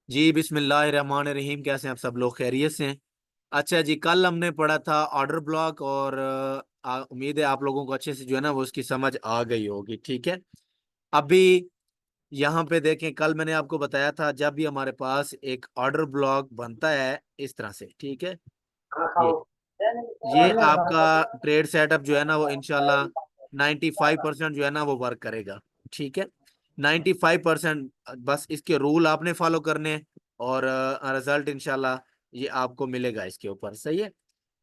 जी बिस्मिल्लाहिर्रहमानिर्रहीम। कैसे हैं आप सब लोग? खैरियत से हैं? अच्छा जी, कल हमने पढ़ा था ऑर्डर ब्लॉक और उम्मीद है आप लोगों को अच्छे से जो है ना वो उसकी समझ आ गई होगी। ठीक है। अभी यहाँ पे देखें, कल मैंने आपको बताया था जब भी हमारे पास एक ऑर्डर ब्लॉक बनता है इस तरह से। ठीक है। ये ये आपका ट्रेड सेटअप जो है ना वो इंशाल्लाह 95% जो है ना वो वर्क करेगा। ठीक है। 95%। बस इसके रूल आपने फॉलो करने हैं और रिजल्ट इंशाल्लाह ये आपको मिलेगा इसके ऊपर। सही है।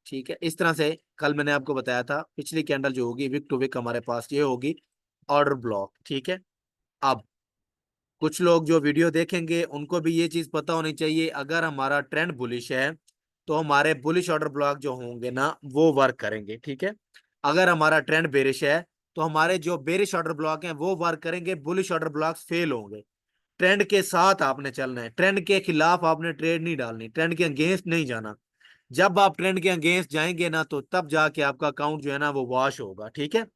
ठीक है। इस तरह से कल मैंने आपको बताया था पिछली कैंडल जो होगी विक टू विक हमारे पास ये होगी ऑर्डर ब्लॉक। ठीक है। अब कुछ लोग जो वीडियो देखेंगे उनको भी ये चीज पता होनी चाहिए, अगर हमारा ट्रेंड बुलिश है तो हमारे बुलिश ऑर्डर ब्लॉक जो होंगे ना वो वर्क करेंगे। ठीक है। अगर हमारा ट्रेंड बेरिश है तो हमारे जो बेरिश ऑर्डर ब्लॉक हैं वो वर्क करेंगे, बुलिश ऑर्डर ब्लॉक फेल होंगे। ट्रेंड के साथ आपने चलना है, ट्रेंड के खिलाफ आपने ट्रेड नहीं डालनी, ट्रेंड के अगेंस्ट नहीं जाना। जब आप ट्रेंड के अगेंस्ट जाएंगे ना तो तब जाके आपका अकाउंट जो है ना वो वॉश होगा। ठीक है।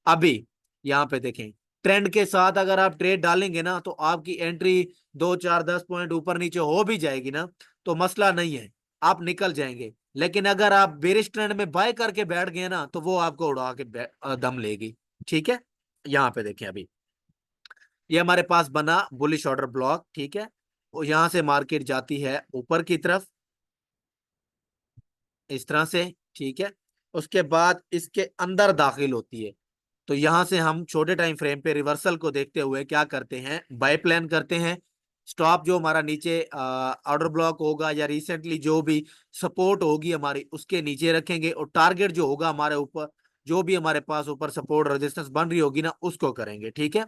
अभी यहाँ पे देखें, ट्रेंड के साथ अगर आप ट्रेड डालेंगे ना तो आपकी एंट्री 2 4 10 पॉइंट ऊपर नीचे हो भी जाएगी ना तो मसला नहीं है, आप निकल जाएंगे। लेकिन अगर आप बेरिश ट्रेंड में बाय करके बैठ गए ना तो वो आपको उड़ा के दम लेगी। ठीक है। यहाँ पे देखें, अभी ये हमारे पास बना बुलिश ऑर्डर ब्लॉक। ठीक है। और यहां से मार्केट जाती है ऊपर की तरफ इस तरह से। ठीक है। उसके बाद इसके अंदर दाखिल होती है। तो यहां से हम छोटे टाइम फ्रेम पे रिवर्सल को देखते हुए क्या करते हैं, बाय प्लान करते हैं। स्टॉप जो हमारा नीचे ऑर्डर ब्लॉक होगा या रिसेंटली जो भी सपोर्ट होगी हमारी उसके नीचे रखेंगे, और टारगेट जो होगा हमारे ऊपर, जो भी हमारे पास ऊपर सपोर्ट रेजिस्टेंस बन रही होगी ना उसको करेंगे। ठीक है।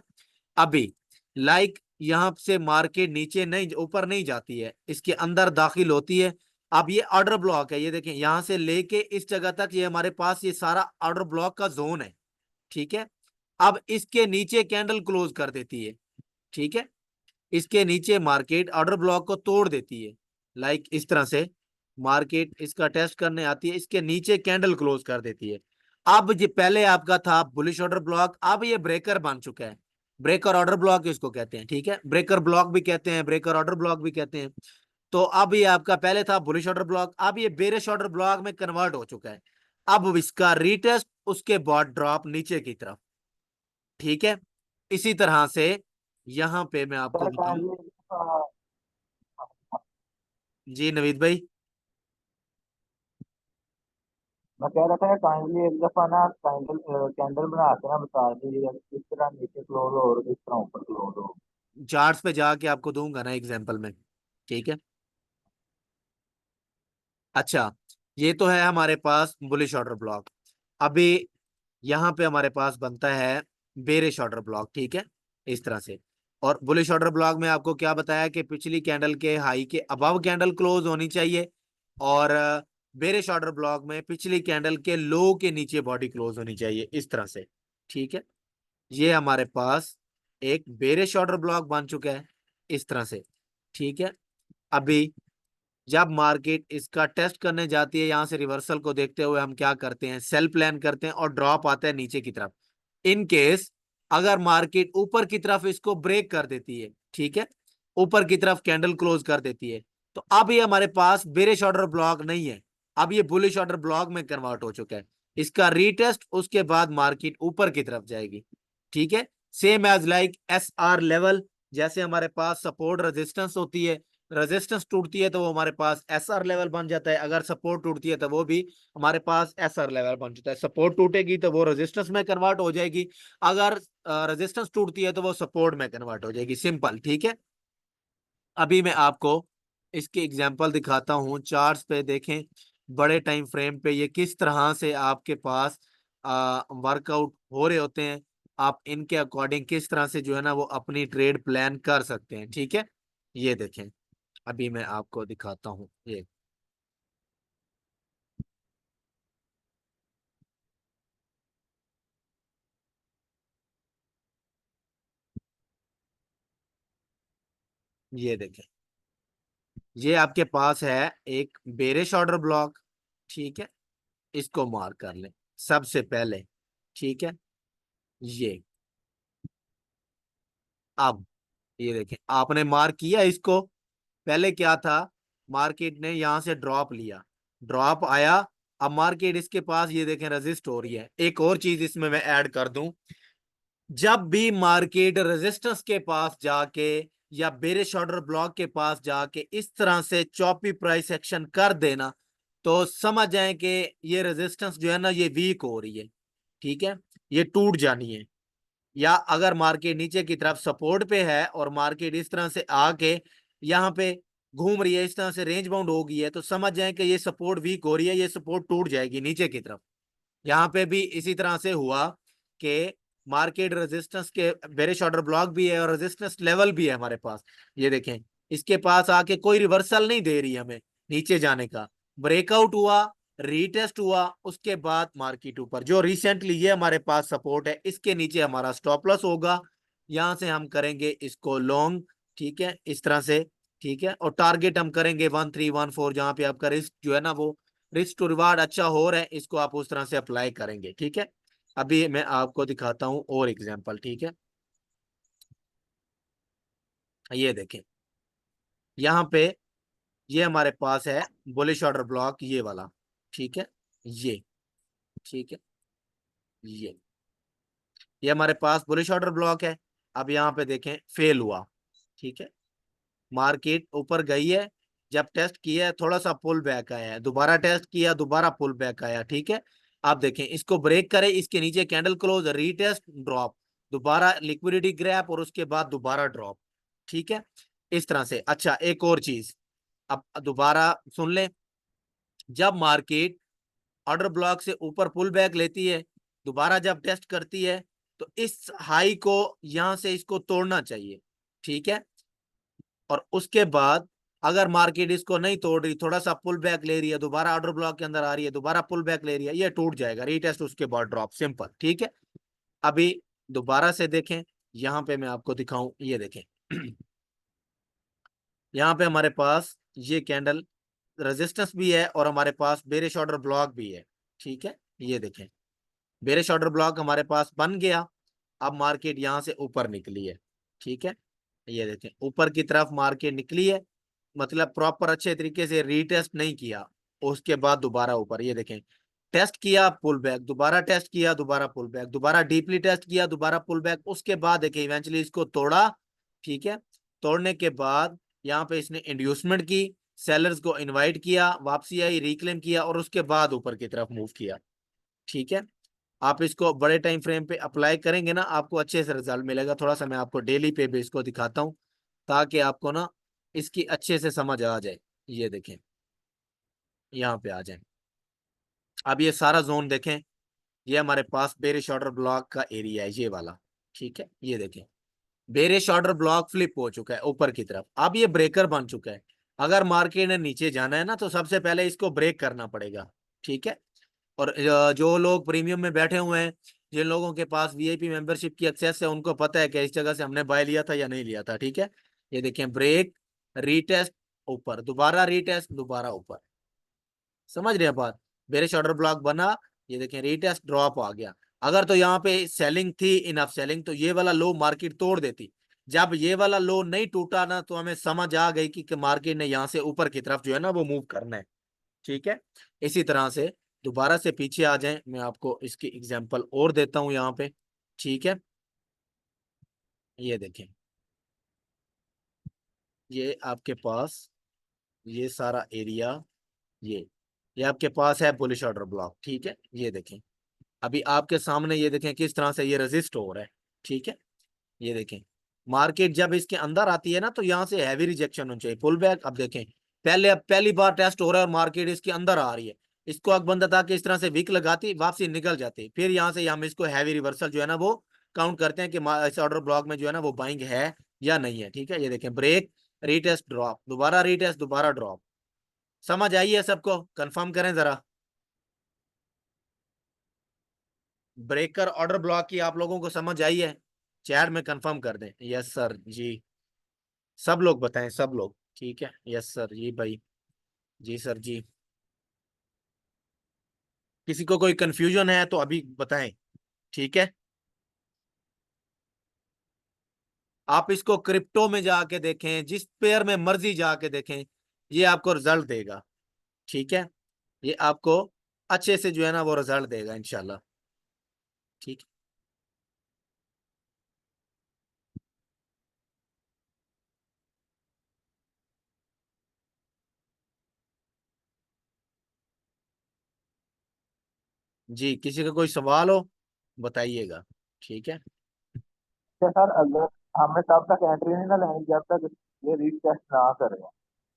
अभी यहां से मार्केट नीचे नहीं ऊपर नहीं जाती है, इसके अंदर दाखिल होती है। अब ये ऑर्डर ब्लॉक है, ये देखें यहां से लेके इस जगह तक ये हमारे पास ये सारा ऑर्डर ब्लॉक का जोन है। ठीक है। अब इसके नीचे कैंडल क्लोज कर देती है। ठीक है। इसके नीचे मार्केट ऑर्डर ब्लॉक को तोड़ देती है। इस तरह से मार्केट इसका टेस्ट करने आती है, इसके नीचे कैंडल क्लोज कर देती है। अब ये पहले आपका था बुलिश ऑर्डर ब्लॉक, अब ये ब्रेकर बन चुका है। ब्रेकर ऑर्डर ब्लॉक इसको कहते हैं। ठीक है। ब्रेकर ब्लॉक भी कहते हैं, ब्रेकर ऑर्डर ब्लॉक भी कहते हैं। तो अब ये आपका पहले था बुलिश ऑर्डर ब्लॉक, अब ये बेरिश ऑर्डर ब्लॉक में कन्वर्ट हो चुका है। अब इसका रीटेस्ट उसके बाद ड्रॉप नीचे की तरफ। ठीक है। इसी तरह से यहां पे मैं आपको सर बताऊं। काइंडली जी नवीद भाई। मैं कह रहा था काइंडली एक दफा ना कैंडल कैंडल बना के ना बता दीजिए किस तरह नीचे क्लोज हो और किस तरह ऊपर क्लोज हो। चार्ट्स पे जाके आपको दूंगा ना एग्जांपल में। ठीक है। अच्छा, ये तो है हमारे पास बुलिश ऑर्डर ब्लॉक। अभी यहां पे हमारे पास बनता है बेरिश ऑर्डर ब्लॉक। ठीक है। इस तरह से। और बुलिश ऑर्डर ब्लॉक में आपको क्या बताया कि पिछली कैंडल के हाई के अबव कैंडल क्लोज होनी चाहिए, और बेरिश ऑर्डर ब्लॉक में पिछली कैंडल के लो के नीचे बॉडी क्लोज होनी चाहिए इस तरह से। ठीक है। ये हमारे पास एक बेरिश ऑर्डर ब्लॉक बन चुका है इस तरह से। ठीक है। अभी जब मार्केट इसका टेस्ट करने जाती है, यहां से रिवर्सल को देखते हुए हम क्या करते हैं, सेल प्लान करते हैं और ड्रॉप आता है नीचे की तरफ। इन केस अगर मार्केट ऊपर की तरफ इसको ब्रेक कर देती है, ठीक है, ऊपर की तरफ कैंडल क्लोज कर देती है, तो अब ये हमारे पास बेरिश ऑर्डर ब्लॉक नहीं है, अब ये बुलिश ऑर्डर ब्लॉक में कन्वर्ट हो चुका है। इसका रीटेस्ट उसके बाद मार्केट ऊपर की तरफ जाएगी। ठीक है। Same as like S R level, जैसे हमारे पास सपोर्ट रेजिस्टेंस होती है, रेजिस्टेंस टूटती है तो वो हमारे पास एस आर लेवल बन जाता है, अगर सपोर्ट टूटती है तो वो भी हमारे पास एस आर लेवल बन जाता है। सपोर्ट टूटेगी तो वो रेजिस्टेंस में कन्वर्ट हो जाएगी, अगर रेजिस्टेंस टूटती है तो वो सपोर्ट में कन्वर्ट हो जाएगी। सिंपल। ठीक है। अभी मैं आपको इसके एग्जांपल दिखाता हूँ, चार्ट्स पे देखें बड़े टाइम फ्रेम पे ये किस तरह से आपके पास वर्कआउट हो रहे होते हैं। आप इनके अकॉर्डिंग किस तरह से जो है ना वो अपनी ट्रेड प्लान कर सकते हैं। ठीक है। ये देखें, अभी मैं आपको दिखाता हूँ। ये देखें, ये आपके पास है एक बेरिश ऑर्डर ब्लॉक। ठीक है। इसको मार्क कर लें सबसे पहले। ठीक है। ये अब ये देखें आपने मार्क किया इसको, पहले क्या था, मार्केट ने यहां से ड्रॉप लिया, ड्रॉप आया, अब मार्केट इसके पास ये देखें रेजिस्ट हो रही है। एक और चीज इसमें मैं ऐड कर दूं, जब भी मार्केट रेजिस्टेंस के पास जाके या बेरिश ऑर्डर ब्लॉक के पास जाके इस तरह से चॉपी प्राइस एक्शन कर देना, तो समझ जाए कि ये रेजिस्टेंस जो है ना ये वीक हो रही है, ठीक है, ये टूट जानी है। या अगर मार्केट नीचे की तरफ सपोर्ट पे है और मार्केट इस तरह से आके यहाँ पे घूम रही है, इस तरह से रेंज बाउंड हो गई है, तो समझ जाए कि ये सपोर्ट वीक हो रही है, ये सपोर्ट टूट जाएगी नीचे की तरफ। यहाँ पे भी इसी तरह से हुआ कि मार्केट रेजिस्टेंस के बेरिश ऑर्डर ब्लॉक भी है और रेजिस्टेंस लेवल भी है हमारे पास, ये देखें, इसके पास आके कोई रिवर्सल नहीं दे रही हमें नीचे जाने का। ब्रेकआउट हुआ, रीटेस्ट हुआ, उसके बाद मार्केट ऊपर, जो रिसेंटली ये हमारे पास सपोर्ट है, इसके नीचे हमारा स्टॉप लॉस होगा, यहां से हम करेंगे इसको लॉन्ग, ठीक है, इस तरह से, ठीक है, और टारगेट हम करेंगे 1314, जहां पे आपका रिस्क जो है ना वो रिस्क टू रिवार्ड अच्छा हो रहा है, इसको आप उस तरह से अप्लाई करेंगे, ठीक है। अभी मैं आपको दिखाता हूं और एग्जांपल, ठीक है। ये देखें, यहाँ पे ये हमारे पास है बुलिश ऑर्डर ब्लॉक, ये वाला, ठीक है, ये, ठीक है, ये हमारे पास बुलिश ऑर्डर ब्लॉक है। अब यहाँ पे देखें फेल हुआ, ठीक है, मार्केट ऊपर गई है, जब टेस्ट किया है थोड़ा सा पुल बैक आया है, दोबारा टेस्ट किया, दोबारा पुल बैक आया, ठीक है। आप देखें इसको ब्रेक करे, इसके नीचे कैंडल क्लोज, रीटेस्ट, ड्रॉप, दोबारा लिक्विडिटी ग्रैप और उसके बाद दोबारा ड्रॉप, ठीक है, इस तरह से। अच्छा एक और चीज, अब दोबारा सुन ले, जब मार्केट ऑर्डर ब्लॉक से ऊपर पुल बैक लेती है, दोबारा जब टेस्ट करती है, तो इस हाई को यहां से इसको तोड़ना चाहिए, ठीक है। और उसके बाद अगर मार्केट इसको नहीं तोड़ रही, थोड़ा सा पुल बैक ले रही है, दोबारा ऑर्डर ब्लॉक के अंदर आ रही है, दोबारा पुल बैक ले रही है, ये टूट जाएगा, रीटेस्ट उसके बाद ड्रॉप, सिंपल, ठीक है। अभी दोबारा से देखें, यहां पे मैं आपको दिखाऊं, ये देखें यहाँ पे हमारे पास ये कैंडल रेजिस्टेंस भी है और हमारे पास बेरिश ऑर्डर ब्लॉक भी है, ठीक है। ये देखें, बेरिश ऑर्डर ब्लॉक हमारे पास बन गया, अब मार्केट यहां से ऊपर निकली है, ठीक है। ये देखें ऊपर की तरफ मार्केट निकली है, मतलब प्रॉपर अच्छे तरीके से रीटेस्ट नहीं किया, उसके बाद दोबारा ऊपर, ये देखें, टेस्ट किया पुल बैक, दोबारा टेस्ट किया, दोबारा पुल बैक, दोबारा डीपली टेस्ट किया, दोबारा पुल बैक, उसके बाद देखें इवेंचुअली इसको तोड़ा, ठीक है। तोड़ने के बाद यहाँ पे इसने इंड्यूसमेंट की, सेलर्स को इनवाइट किया, वापसी आई, रिक्लेम किया और उसके बाद ऊपर की तरफ मूव किया, ठीक है। आप इसको बड़े टाइम फ्रेम पे अप्लाई करेंगे ना, आपको अच्छे से रिजल्ट मिलेगा। थोड़ा सा मैं आपको डेली पे बेस को दिखाता हूँ, ताकि आपको ना इसकी अच्छे से समझ आ जाए। ये देखें, यहाँ पे आ जाए, अब ये सारा जोन देखें, ये हमारे पास बेरिश ऑर्डर ब्लॉक का एरिया है, ये वाला, ठीक है। ये देखें बेरिश ऑर्डर ब्लॉक फ्लिप हो चुका है ऊपर की तरफ, अब ये ब्रेकर बन चुका है। अगर मार्केट ने नीचे जाना है ना, तो सबसे पहले इसको ब्रेक करना पड़ेगा, ठीक है। और जो लोग प्रीमियम में बैठे हुए हैं, जिन लोगों के पास वीआईपी मेंबरशिप की एक्सेस है, उनको पता है कि इस जगह से हमने बाय लिया था या नहीं लिया था, ठीक है। ये देखें ब्रेक, रीटेस्ट, ऊपर, दोबारा रीटेस्ट, दोबारा ऊपर, समझ रहे हैं बात। बेरिश ऑर्डर ब्लॉक बना, ये देखें रीटेस्ट, ड्रॉप आ गया। अगर तो यहाँ पे सेलिंग थी, इनफ सेलिंग, तो ये वाला लो मार्केट तोड़ देती। जब ये वाला लो नहीं टूटा ना, तो हमें समझ आ गई कि मार्केट ने यहाँ से ऊपर की तरफ जो है ना वो मूव करना है, ठीक है। इसी तरह से दोबारा से पीछे आ जाएं, मैं आपको इसकी एग्जांपल और देता हूं यहाँ पे, ठीक है। ये देखें, ये आपके पास ये सारा एरिया, ये आपके पास है बुलिश ऑर्डर ब्लॉक, ठीक है। ये देखें अभी आपके सामने, ये देखें किस तरह से ये रेजिस्ट हो रहा है, ठीक है। ये देखें मार्केट जब इसके अंदर आती है ना, तो यहाँ से हैवी रिजेक्शन होनी चाहिए, पुल बैक। अब देखें पहले, अब पहली बार टेस्ट हो रहा है और मार्केट इसके अंदर आ रही है, इसको अक बंदा था कि इस तरह से वीक लगाती, वापसी निकल जाती, फिर यहाँ से हम इसको हैवी रिवर्सल जो है ना वो काउंट करते हैं कि इस ऑर्डर ब्लॉक में जो है ना वो बाइंग है या नहीं है, ठीक है। ये देखें ब्रेक, रीटेस्ट, ड्रॉप, दोबारा रीटेस्ट, दोबारा ड्रॉप। समझ आई है सबको? कंफर्म करें जरा, ब्रेकर ऑर्डर ब्लॉक की आप लोगों को समझ आई है? चैट में कंफर्म कर दें, यस सर जी, सब लोग बताएं, सब लोग, ठीक है, यस सर जी भाई, जी सर जी। किसी को कोई कंफ्यूजन है तो अभी बताएं, ठीक है। आप इसको क्रिप्टो में जाके देखें, जिस पेयर में मर्जी जाके देखें, ये आपको रिजल्ट देगा। ठीक है, ये आपको अच्छे से जो है ना वो रिजल्ट देगा इंशाल्लाह। ठीक। जी, किसी का कोई सवाल हो बताइएगा। ठीक है। तो सर अगर हमें तब तक एंट्री नहीं ना लेनी जब तक ये रीटेस्ट ना करें।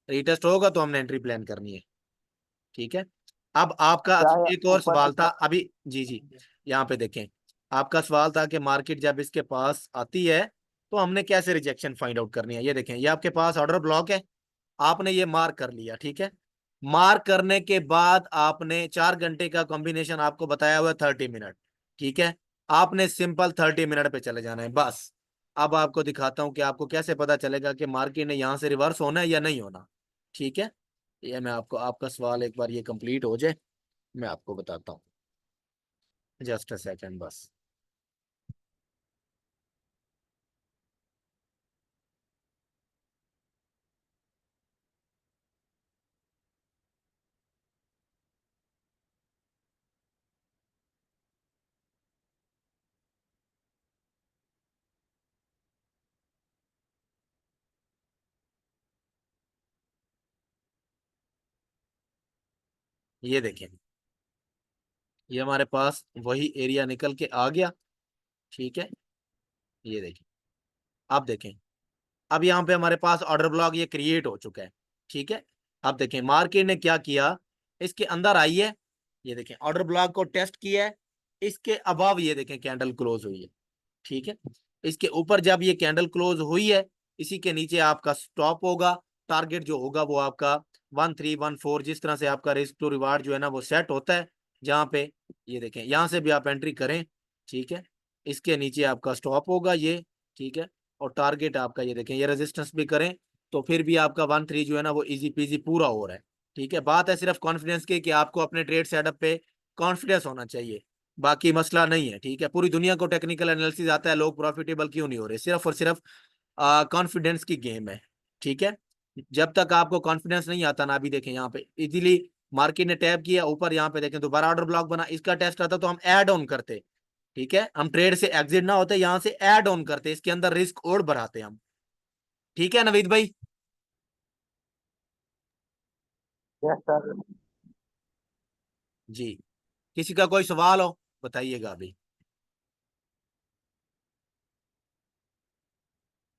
रीटेस्ट होगा तो हमने एंट्री प्लान करनी है। ठीक है। अब आपका चाहे एक और ऊपर सवाल था नीचे। अभी। जी जी, यहाँ पे देखें। आपका सवाल था कि मार्केट जब इसके पास आती है तो हमने कैसे रिजेक्शन फाइंड आउट करनी है। ये देखें, ये आपके पास ऑर्डर ब्लॉक है, आपने ये मार्क कर लिया। ठीक है। मार्क करने के बाद आपने 4 घंटे का कॉम्बिनेशन आपको बताया हुआ 30 मिनट। ठीक है। आपने सिंपल 30 मिनट पे चले जाना है बस। अब आपको दिखाता हूं कि आपको कैसे पता चलेगा कि मार्केट ने यहां से रिवर्स होना है या नहीं होना। ठीक है। ये मैं आपको, आपका सवाल एक बार ये कंप्लीट हो जाए, मैं आपको बताता हूँ। जस्ट अ सेकंड बस। ये देखें, ये हमारे पास वही एरिया निकल के आ गया। ठीक है। ये देखें, आप देखें, अब यहाँ पे हमारे पास ऑर्डर ब्लॉक ये क्रिएट हो चुका है। ठीक है। अब देखें मार्केट ने क्या किया, इसके अंदर आई है, ये देखें ऑर्डर ब्लॉक को टेस्ट किया है, इसके अबाव ये देखें कैंडल क्लोज हुई है। ठीक है। इसके ऊपर जब ये कैंडल क्लोज हुई है, इसी के नीचे आपका स्टॉप होगा। टारगेट जो होगा वो आपका 1314, जिस तरह से आपका रिस्क टू रिवार्ड जो है ना वो सेट होता है, जहाँ पे ये देखें यहाँ से भी आप एंट्री करें। ठीक है। इसके नीचे आपका स्टॉप होगा ये। ठीक है। और टारगेट आपका ये देखें, ये रेजिस्टेंस भी करें तो फिर भी आपका 13 जो है ना वो इजी पीजी पूरा हो रहा है। ठीक है। बात है सिर्फ कॉन्फिडेंस की कि आपको अपने ट्रेड सेटअप पे कॉन्फिडेंस होना चाहिए, बाकी मसला नहीं है। ठीक है। पूरी दुनिया को टेक्निकल एनालिसिस आता है, लोग प्रॉफिटेबल क्यों नहीं हो रहे, सिर्फ और सिर्फ कॉन्फिडेंस की गेम है। ठीक है। जब तक आपको कॉन्फिडेंस नहीं आता ना, अभी देखें यहाँ पे इजीली मार्केट ने टैप किया ऊपर, यहाँ पे देखें दोबारा ऑर्डर ब्लॉक बना, इसका टेस्ट आता तो हम ऐड ऑन करते। ठीक है। हम ट्रेड से एग्जिट ना होते, यहाँ से ऐड ऑन करते, इसके अंदर रिस्क और बढ़ाते हम। ठीक है नवीद भाई। Yes sir. जी, किसी का कोई सवाल हो बताइएगा अभी।